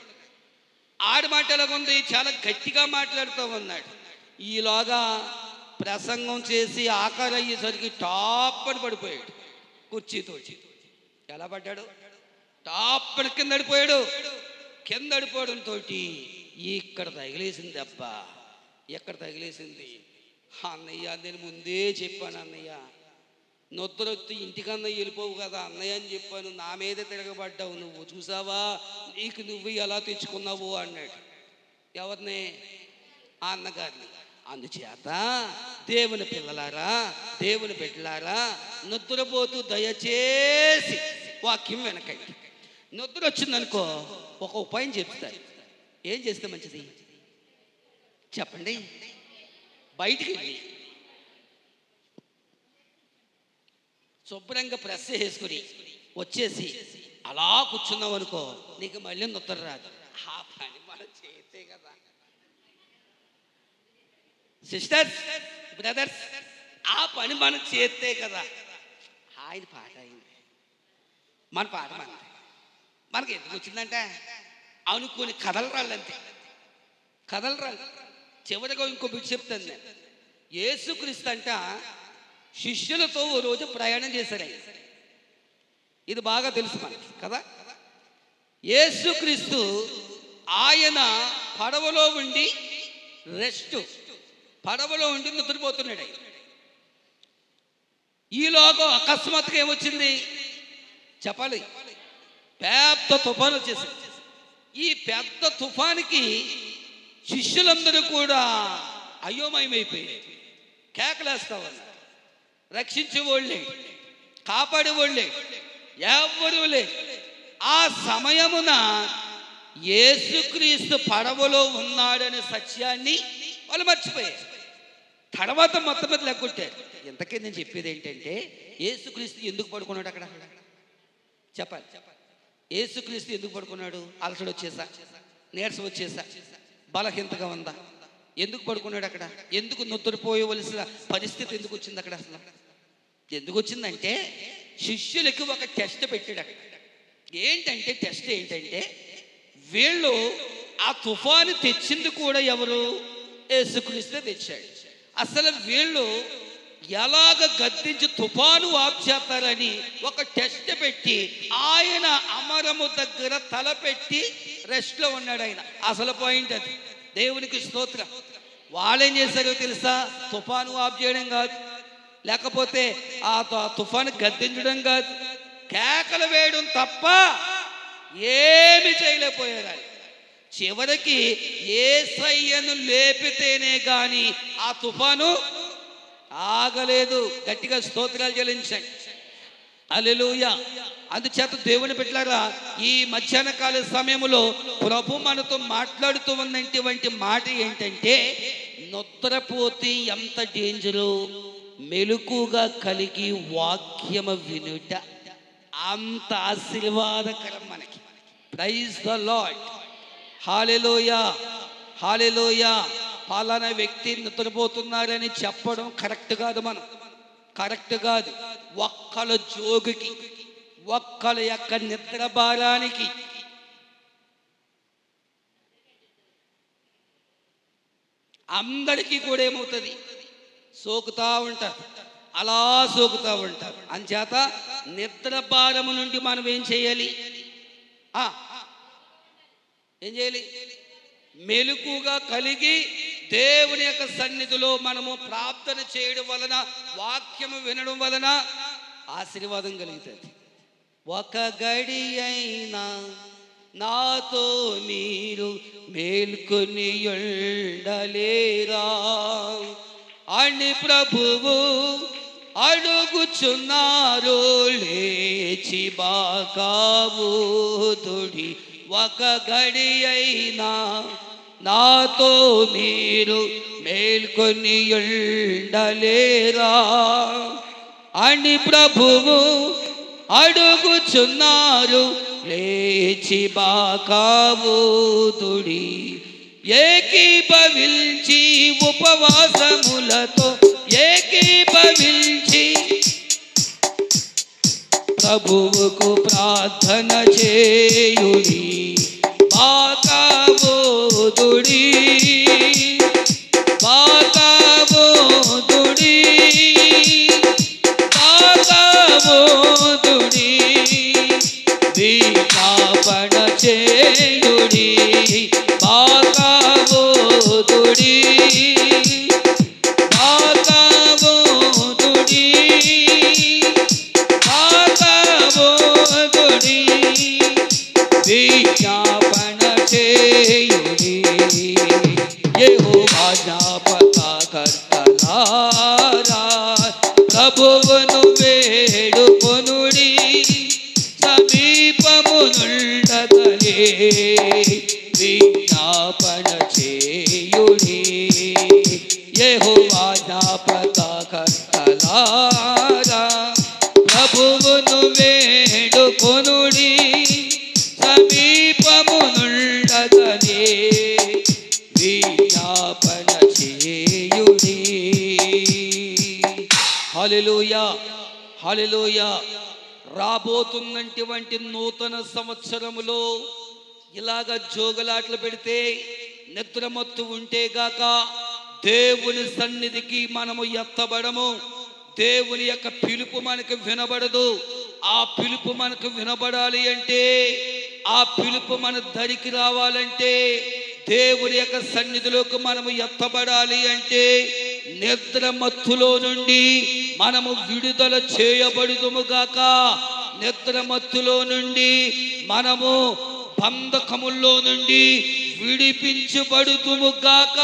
ఆడి మాట ఎలాగుంది, చాలా గట్టిగా మాట్లాడుతూ ఉన్నాడు. ఈలోగా ప్రసంగం చేసి ఆఖరి అయ్యేసరికి టాప్ అని పడిపోయాడు. కుర్చీతో ఎలా పడ్డాడు? టాప్ అని కింద పడిపోయాడు. కింద పడిపోవడంతో ఇక్కడ తగిలేసింది అబ్బా, ఎక్కడ తగిలేసింది. అన్నయ్య నేను ముందే చెప్పాను, అన్నయ్య నొద్దరొత్తి ఇంటికన్నా వెళ్ళిపోవు కదా అన్నయ్య అని చెప్పాను, నా మీదే తిరగబడ్డావు, నువ్వు చూసావా నీకు నువ్వు ఎలా తెచ్చుకున్నావు అన్నాడు. ఎవరిని? ఆ అన్నగారిని. అందుచేత దేవుని పిల్లలారా, దేవుని బిడ్డలారా, నిద్రపోతూ దయచేసి వాక్యం వెనకండి. నిద్ర వచ్చిందనుకో ఒక ఉపాయం చెప్తారు. ఏం చేస్తే మంచిది చెప్పండి? బయటికి వెళ్ళి శుభ్రంగా ప్రెస్ వేసుకుని వచ్చేసి అలా కూర్చున్నావు అనుకో, నీకు మళ్ళీ నిద్ర రాదు. ఆ పని మనం చేస్తే కదా సిస్టర్స్, బ్రదర్స్, ఆ పని మనం చేస్తే కదా. ఆయన పాట అయింది, మన పాట మనకి ఎందుకు వచ్చిందంటే అనుకోని కథలు రాళ్ళంతే, కథలు రాళ్ళు. చివరిగా ఇంకో బిట్ చెప్తాను నేను. యేసుక్రీస్తు అంట శిష్యులతో ఓ రోజు ప్రయాణం చేశాడు. ఇది బాగా తెలుసు మనకి కదా. యేసుక్రీస్తు ఆయన పడవలో ఉండి పడవలో ఉండి నిద్రపోతున్నాడు. ఈలోగా అకస్మాత్తుగా ఏమొచ్చింది చెప్పాలి? పెద్ద తుఫాను వచ్చేసింది. ఈ పెద్ద తుఫానికి శిష్యులందరూ కూడా అయోమయమైపోయారు, కేకలేస్తా ఉన్నారు. రక్షించేవాళ్ళే, కాపాడేవాళ్ళే ఎవరు లేదు. ఆ సమయమున యేసుక్రీస్తు పడవలో ఉన్నాడనే సత్యాన్ని వాళ్ళు మర్చిపోయారు. తర్వాత మొత్తం మీద లెక్కొట్టారు. ఇంతకీ నేను చెప్పేది ఏంటంటే, యేసుక్రీస్తు ఎందుకు పడుకున్నాడు అక్కడ చెప్పాలి? యేసుక్రీస్తు ఎందుకు పడుకున్నాడు? అలసట వచ్చేసా, నీరసం వచ్చేసా, బలహీనతగా ఉందా? ఎందుకు పడుకున్నాడు అక్కడ? ఎందుకు నిద్రపోయవలసిన పరిస్థితి ఎందుకు వచ్చింది అక్కడ? అసలు ఎందుకు వచ్చిందంటే, శిష్యులకి ఒక టెస్ట్ పెట్టాడు అక్కడ. ఏంటంటే టెస్ట్ ఏంటంటే, వీళ్ళు ఆ తుఫాను తెచ్చింది కూడా ఎవరు? యేసుక్రీస్తే తెచ్చాడు. అసలు వీళ్ళు ఎలాగ గద్దించి తుఫాను ఆఫ్ చేస్తారని ఒక టెస్ట్ పెట్టి ఆయన అమరము దగ్గర తలపెట్టి రెస్ట్లో ఉన్నాడు ఆయన. అసలు పాయింట్ అది. దేవునికి స్తోత్రం. వాళ్ళేం చేశారో తెలుసా? తుఫాను ఆఫ్ చేయడం కాదు, లేకపోతే ఆ తుఫాను గద్దించడం కాదు, కేకలు వేయడం తప్ప ఏమి చేయలేకపోయారు. చివరికి యేసయ్యను లేపితేనే గాని ఆ తుఫాను ఆగలేదు. గట్టిగా స్తోత్రాలు చెల్లించండి. హల్లెలూయా. అందుచేత దేవుని బిడ్డలారా, ఈ మధ్యాహ్న కాల సమయంలో ప్రభు మనతో మాట్లాడుతూ ఉన్నటువంటి మాట ఏంటంటే, నిద్రపోతే ఎంత డేంజరు, మెలకుగా కలిగి వాక్యము వినుట అంత ఆశీర్వాదకరం మనకి. Praise the lord. Hallelujah. Hallelujah. పలానా వ్యక్తి నిద్రపోతున్నారని చెప్పడం కరెక్ట్ కాదు, మనం కరెక్ట్ కాదు. ఒక్కల జోగుకి, ఒక్కల యొక్క నిద్ర భారానికి అందరికీ కూడా ఏమవుతుంది, సోకుతా ఉంటారు, అలా సోకుతూ ఉంటారు. అంచేత నిద్ర భారము నుండి మనం ఏం చేయాలి, ఏం చేయాలి? మెలకుగా కలిగి దేవుని యొక్క సన్నిధిలో మనము ప్రార్థన చేయడం వలన, వాక్యము వినడం వలన ఆశీర్వాదం కలుగుతుంది. ఒక గడి అయినా నాతో మీరు మేల్కొని ఉండలేరా అని ప్రభువు అడుగుచున్నారు. లేచి బాకావుదుడి, ఒక గడి అయినా నాతో మీరు మేల్కొని ఉండలేరా అని ప్రభువు అడుగుచున్నారు. లేచి బాకావుదుడి, ఏకీభవించి ఉపవాసములతో ఏకీభవించి ప్రభువుకు ప్రార్థన చేయుడి. బాకావుదుడి, బాకావుదుడి, బాకావుదుడి, విజ్ఞాపన చేయుడి. బాకావుదుడి, బాకావుదుడి, బాకావుదుడి, విజ్ఞాపన చేయుడి. యెహోవా జ్ఞాపకకర్తలారా, ప్రభువును వేడుకొనుడి. సమీపమునుండగలే విజ్ఞాపన చేయుడి. యెహోవా జ్ఞాపకకర్తలారా, ప్రభువును వేడుకొనుడి. సమీపమునుండగలే విజ్ఞాపన చేయుడి. హల్లెలూయా, హల్లెలూయా. రాబోతున్నటువంటి నూతన సంవత్సరములో ఇలాగ జోగలాట్లు పెడితే, నిద్రమత్తు ఉంటే గాక దేవుని సన్నిధికి మనము ఎత్తబడము. దేవుని యొక్క పిలుపు మనకు వినబడదు. ఆ పిలుపు మనకు వినబడాలి అంటే, ఆ పిలుపు మన దరికి రావాలంటే, దేవుని యొక్క సన్నిధిలోకి మనము ఎత్తబడాలి అంటే, నిద్రమత్తులో నుండి మనము విడుదల చేయబడుదుము గాక. నిద్రమత్తులో నుండి మనము బంధకముల్లో నుండి విడిపించబడుదుము గాక.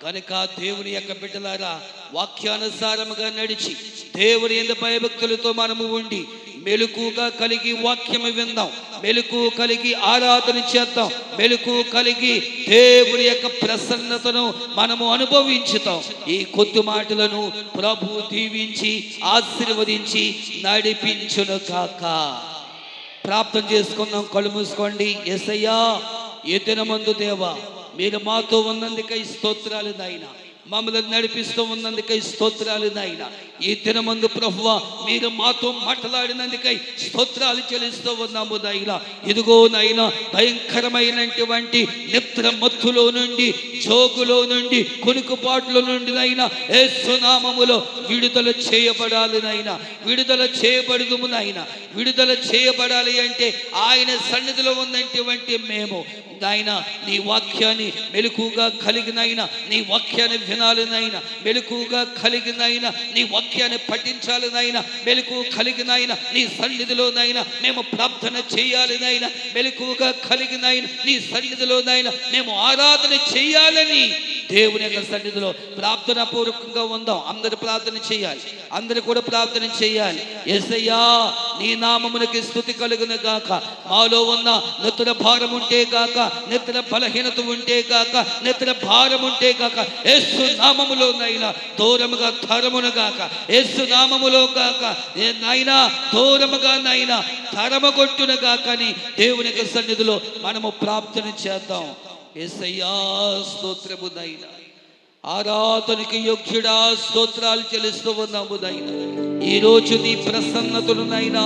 కనుక దేవుని యొక్క బిడ్డలారా, వాక్యానుసారముగా నడిచి దేవుని యందు భయభక్తులతో మనము ఉండి మెలకుగా కలిగి వాక్యము విందాం, మెలకు కలిగి ఆరాధన చేద్దాం, మెలకు కలిగి దేవుని యొక్క ప్రసన్నతను మనము అనుభవించుతాం. ఈ కొద్ది మాటలను ప్రభు దీవించి ఆశీర్వదించి నడిపించును కాక. ప్రార్థన చేసుకుందాం. కళ్ళు మూసుకోండి. యేసయ్యా, ఈ దినమందు దేవా, మీరు మాతో ఉన్నందుకై స్తోత్రాలు నాయనా. మమ్మల్ని నడిపిస్తూ ఉన్నందుకై స్తోత్రాలు నాయనా. ఈ దినమందు ప్రభువా, మీరు మాతో మాట్లాడినందుకై స్తోత్రాలు చెల్లిస్తూ ఉన్నాము నాయనా. ఇదిగో నాయనా, భయంకరమైనటువంటి నిద్ర మత్తులో నుండి, జోగులో నుండి, కునుకుపాట్ల నుండి నాయనా యేసు నామములో విడుదల చేయబడాలి నాయనా. విడుదల చేయబడుదుము నాయనా. విడుదల చేయబడాలి అంటే ఆయన సన్నిధిలో ఉన్నటువంటి మేము నాయనా నీ వాక్యాన్ని మెలకుగా కలిగినైనా, నీ వాక్యాన్ని వినాలి నాయనా. మెలకుగా కలిగినైనా నీ వాక్యాన్ని పఠించాలి నాయనా. మెలకు కలిగినైనా నీ సన్నిధిలోనైనా మేము ప్రార్థన చేయాలి నాయనా. మెలకుగా కలిగినైనా నీ సన్నిధిలోనైనా మేము ఆరాధన చేయాలని దేవుని యొక్క సన్నిధిలో ప్రార్థన పూర్వకంగా ఉందాం. అందరూ ప్రార్థన చేయాలి. అందరూ కూడా ప్రార్థన చేయాలి. యేసయ్యా, నీ నామమునకి స్తుతి కలుగును గాక. మాలో ఉన్న నిద్ర భారం ఉంటే గాక, నిద్ర బలహీనత ఉంటే గాక, నిద్ర భారం ఉంటే గాక, యేసు నామములోనైనా దూరముగా తరమును గాక. యేసు నామములో గాక నైనా దూరముగా నైనా తరమగొట్టును గాక అని దేవుని యొక్క సన్నిధిలో మనము ప్రార్థన చేద్దాం. యేసయ్యా స్తోత్రము నాయనా, ఆరాధనకి యోగ్యుడా స్తోత్రాలు చెల్లిస్తూ ఉన్నాము నాయనా. ఈరోజు నీ ప్రసన్నతను నాయనా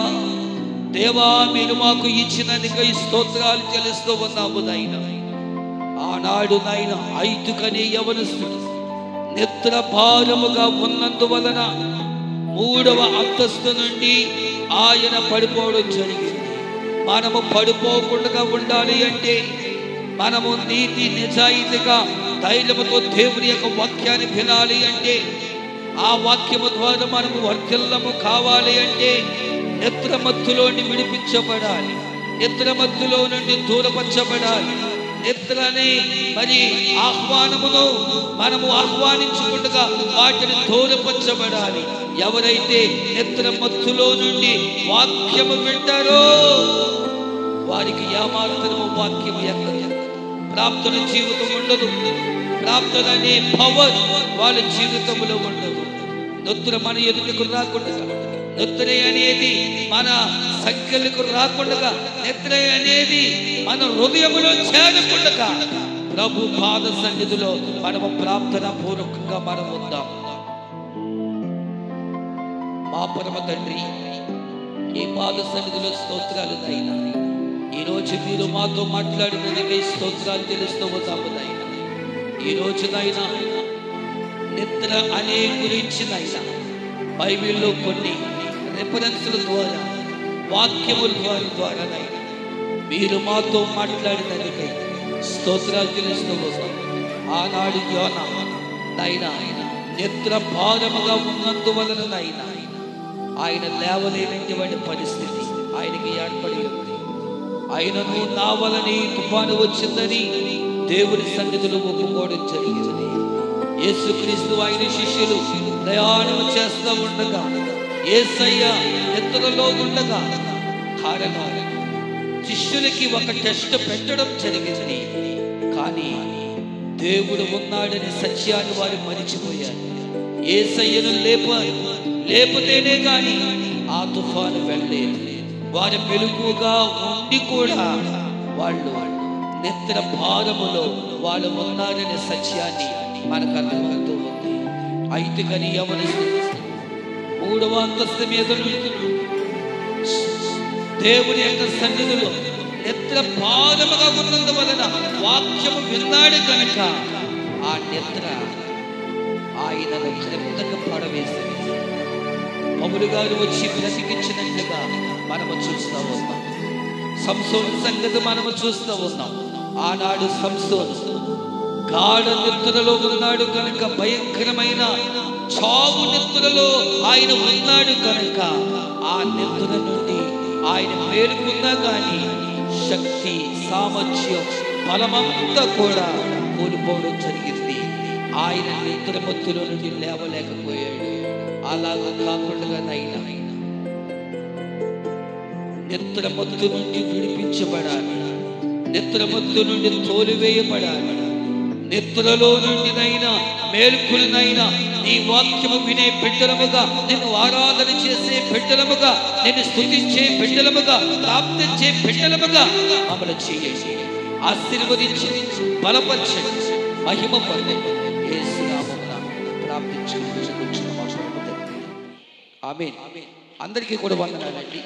దేవా మీరు మాకు ఇచ్చినందుకై స్తోత్రాలు చెల్లిస్తూ ఉన్నాము నాయనా. ఆనాడు నాయన ఐదుకనే యవనస్తుడు నిద్ర భారముగా ఉన్నందువలన 3వ అంతస్తు నుండి ఆయన పడిపోవడం జరిగింది. మనము పడిపోకుండా ఉండాలి అంటే మనము నీతి నిజాయితీగా ధైర్యముతో దేవుని యొక్క వాక్యాన్ని వినాలి అంటే, ఆ వాక్యము ద్వారా మనము వర్ధిల్లము కావాలి అంటే నిద్రమత్తులో నుండి విడిపించబడాలి, నిద్రమత్తులో నుండి దూరపరచబడాలి. నిద్రని మరి ఆహ్వానమును మనము ఆహ్వానించుకుంటగా వాటిని దూరపరచబడాలి. ఎవరైతే నిద్రమత్తులో నుండి వాక్యము వింటారో వారికి ఏమాత్రము వాక్యము ఎక్కదు, ప్రార్థన జీవితం ఉండదు, ప్రార్థన అనే పవర్ వాళ్ళ జీవితంలో ఉండదు. నిద్ర మన ఎదుటకు రాకుండా, నిద్ర అనేది మన సంఖ్యలకు రాకుండా, నిద్ర అనేది మన హృదయములో చేరకుండా ప్రభు పాద సన్నిధిలో మనము ప్రార్థన పూర్వకంగా మనం ఉందాం. మా పరమ తండ్రి, ఈ పాద సన్నిధిలో స్తోత్రాలు నాయనా. ఈరోజు మీరు మాతో మాట్లాడినందుకే స్తోత్రాలు తెలుస్తూ ఉన్నాము నాయనా. ఈరోజు నాయనా నిద్ర అనే గురించి నాయనా బైబిల్లో కొన్ని రెఫరెన్స్ల ద్వారా, వాక్యముల ద్వారా నాయనా మీరు మాతో మాట్లాడినందుకే స్తోత్రాలు తెలుస్తూ వస్తాం. ఆనాడు యోనా నాయనా నిద్ర భారముగా ఉన్నందువలన నాయనా ఆయన లేవలేనటువంటి పరిస్థితి ఆయనకి ఏర్పడి ఉంది. ఆయనను నా వలని తుఫాను వచ్చిందని దేవుని సన్నిధిలో ఒప్పుకోవడం జరిగింది. యేసుక్రీస్తు ఆయన శిష్యులు ప్రయాణం చేస్తూ ఉండగా యేసయ్య నిద్రలో ఉండగా కారణం శిష్యులకి ఒక టెస్ట్ పెట్టడం జరిగింది. కానీ దేవుడు ఉన్నాడని సత్యాన్ని వారు మరిచిపోయారు. యేసయ్యను లేపితేనే కానీ ఆ తుఫాను వెళ్ళలేదు. వారి మెలుగుగా ఉండి కూడా వాళ్ళు నిద్ర భారములో వాళ్ళు ఉన్నారనే సత్యాన్ని మనకు అర్థమవుతూ ఉంది. అయితే కానీ యవనస్తుడు 3వ అంతస్తు మీద దేవుని యొక్క సన్నిధిలో నిద్ర భారముగా ఉన్నందువలన వాక్యము విన్నాడు కనుక ఆ నిద్ర ఆయనను క్రిందకు పడవేసింది. పౌలు గారు వచ్చి బ్రతికించినట్లుగా మనము చూస్తూ ఉన్నాం. సంసోను సంగతి మనము చూస్తూ ఉన్నాం. ఆనాడు సంసోను గాఢ నిద్రలో ఉన్నాడు కనుక, భయంకరమైన చావు నిద్రలో ఆయన ఉన్నాడు కనుక ఆ నిద్ర నుండి ఆయన మేలుకున్నా కానీ శక్తి, సామర్థ్యం, బలమంతా కూడా కోల్పోవడం జరిగింది. ఆయన నిద్రమత్తులో నుండి లేవలేకపోయాడు. అలాగా కాకుండా నైనా నిద్రమత్తు నుండి విడిపించబడాలి, నిద్రమత్తు నుండి తోలివేయబడాలి. నిద్రలో నుండి నైనా మేల్కులనైనా నీ వాక్యము వినే బిడ్డలముగా, నిన్ను ఆరాధన చేసే బిడ్డలముగా, నిన్ను స్తుతించే బిడ్డలముగా, ప్రార్థించే బిడ్డలముగా మమ్మల్ని చేయండి. ఆశీర్వదించి బలపరచండి, మహిమ పొందండి. యేసు నామమున ప్రార్థించుకుంటూ ఆమేన్. అందరికీ కూడా వందనాలండి.